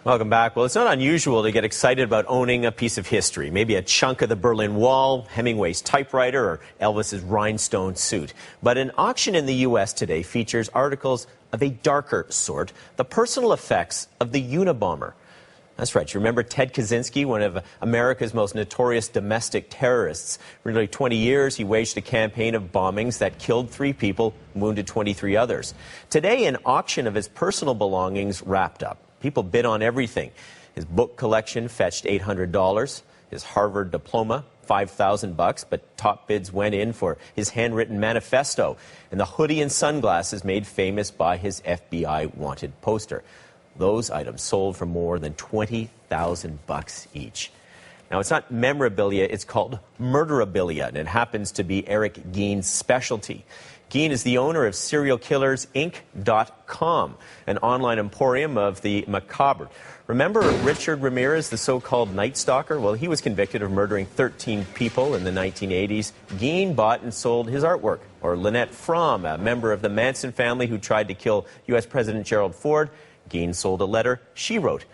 Welcome back. Well, it's not unusual to get excited about owning a piece of history, maybe a chunk of the Berlin Wall, Hemingway's typewriter, or Elvis's rhinestone suit. But an auction in the U.S. today features articles of a darker sort, the personal effects of the Unabomber. That's right. You remember Ted Kaczynski, one of America's most notorious domestic terrorists. For nearly 20 years, he waged a campaign of bombings that killed 3 people, wounded 23 others. Today, an auction of his personal belongings wrapped up. People bid on everything. His book collection fetched $800, his Harvard diploma, $5,000, but top bids went in for his handwritten manifesto and the hoodie and sunglasses made famous by his FBI wanted poster. Those items sold for more than $20,000 each. Now, it's not memorabilia, it's called Murderabilia, and it happens to be Eric Gein's specialty. Gein is the owner of SerialKillersInc.com, an online emporium of the macabre. Remember Richard Ramirez, the so-called Night Stalker? Well, he was convicted of murdering 13 people in the 1980s. Gein bought and sold his artwork. Or Lynette Fromm, a member of the Manson family who tried to kill U.S. President Gerald Ford. Gein sold a letter she wrote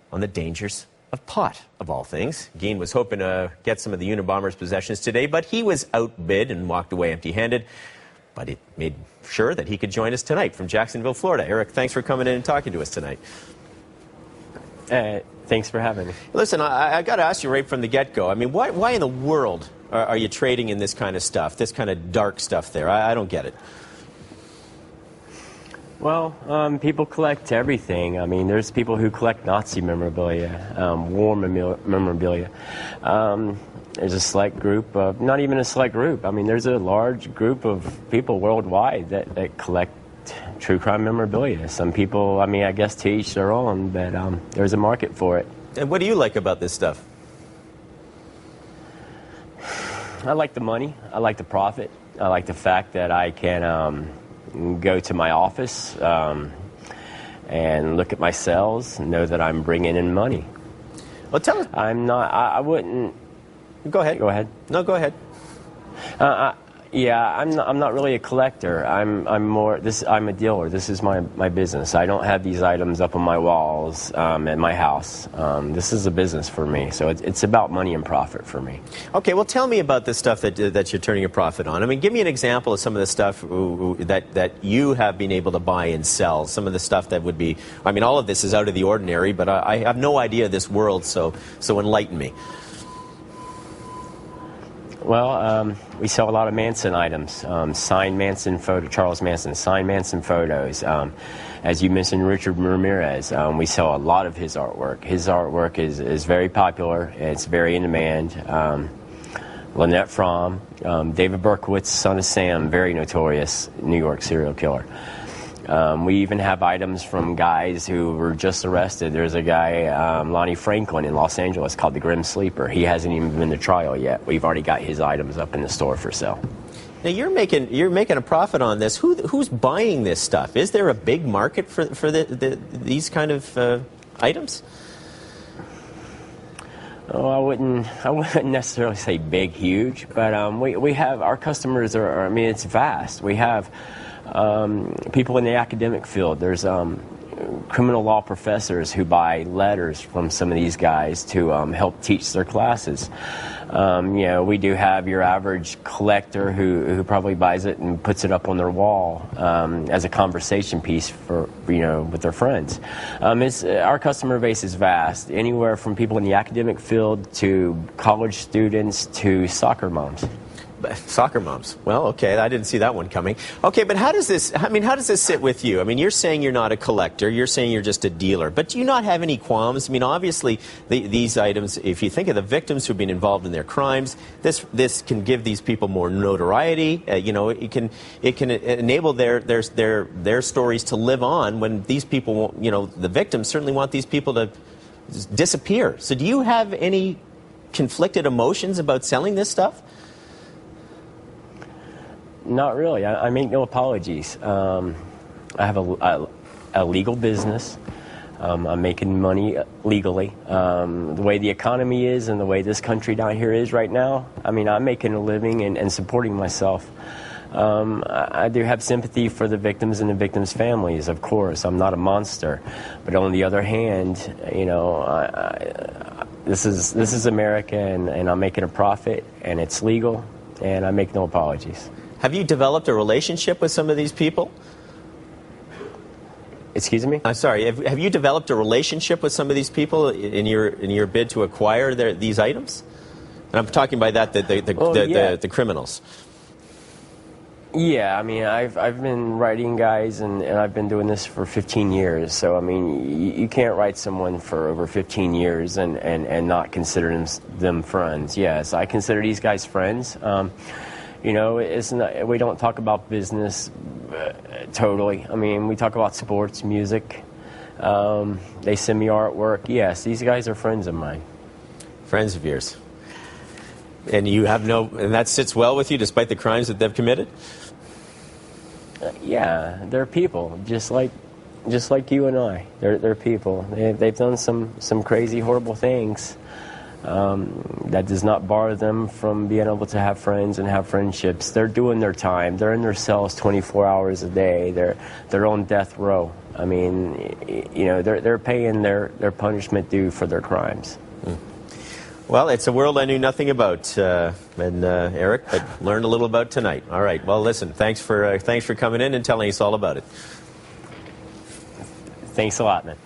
on the dangers of pot, of all things. Gein was hoping to get some of the Unabomber's possessions today, but he was outbid and walked away empty-handed. But it made sure that he could join us tonight from Jacksonville, Florida. Eric, thanks for coming in and talking to us tonight. Thanks for having me. Listen, I got to ask you right from the get-go. I mean, why in the world are you trading in this kind of stuff, this kind of dark stuff there? I don't get it. Well, people collect everything. I mean, there's people who collect Nazi memorabilia, war memorabilia. There's a select group of, not even a select group, I mean, there's a large group of people worldwide that collect true crime memorabilia. Some people, I mean, I guess to each their own, but there's a market for it. And what do you like about this stuff? I like the money. I like the profit. I like the fact that I can go to my office and look at my sales and know that I'm bringing in money. Well, tell us. I wouldn't. Go ahead. Go ahead. No, go ahead. Yeah, I'm not really a collector. I'm a dealer. This is my business. I don't have these items up on my walls at my house. This is a business for me, so it's about money and profit for me. Okay, well, tell me about the stuff that you're turning a profit on. I mean, give me an example of some of the stuff that you have been able to buy and sell. Some of the stuff that would be. I mean, all of this is out of the ordinary, but I have no idea of this world, so enlighten me. Well, we sell a lot of Manson items, signed Manson Charles Manson, signed Manson photos. As you mentioned, Richard Ramirez, we sell a lot of his artwork. His artwork is very popular, and it's very in demand. Lynette Fromm, David Berkowitz, son of Sam, very notorious New York serial killer. We even have items from guys who were just arrested. There's a guy, Lonnie Franklin, in Los Angeles called the Grim Sleeper. He hasn't even been to trial yet. We've already got his items up in the store for sale. Now you're making a profit on this. Who's buying this stuff? Is there a big market for these kind of items? Oh, I wouldn't necessarily say big, huge, but we have our customers are. I mean, it's vast. We have. People in the academic field. There's criminal law professors who buy letters from some of these guys to help teach their classes. We do have your average collector who probably buys it and puts it up on their wall as a conversation piece for with their friends. Our customer base is vast, anywhere from people in the academic field to college students to soccer moms. Soccer moms. Well, okay, I didn't see that one coming. Okay, but how does this sit with you? I mean, you're saying you're not a collector, you're saying you're just a dealer, but do you not have any qualms? I mean, obviously, these items, if you think of the victims who've been involved in their crimes, this can give these people more notoriety. It can enable their stories to live on when these people won't, the victims certainly want these people to disappear. So do you have any conflicted emotions about selling this stuff? Not really. I make no apologies. I have a legal business. I'm making money legally. The way the economy is and the way this country down here is right now, I mean, I'm making a living and supporting myself. I do have sympathy for the victims and the victims' families, of course. I'm not a monster. But on the other hand, you know, this is America, and I'm making a profit, and it's legal, and I make no apologies. Have you developed a relationship with some of these people? Excuse me? I'm sorry. Have you developed a relationship with some of these people in your bid to acquire these items? And I'm talking by that the criminals. Yeah, I mean, I've been writing guys, and I've been doing this for 15 years. So, I mean, you can't write someone for over 15 years and not consider them friends. Yes, I consider these guys friends. You know, we don't talk about business totally. I mean, we talk about sports, music. They send me artwork. Yes, these guys are friends of mine. Friends of yours. And you have and that sits well with you despite the crimes that they've committed? Yeah, they're people, just like you and I. They're people. They've done some crazy, horrible things. That does not bar them from being able to have friends and have friendships. They're doing their time. They're in their cells 24 hours a day. They're on death row. I mean, you know, they're paying their punishment due for their crimes. Well, it's a world I knew nothing about, Eric, but learned a little about tonight. All right. Well, listen, thanks for coming in and telling us all about it. Thanks a lot, man.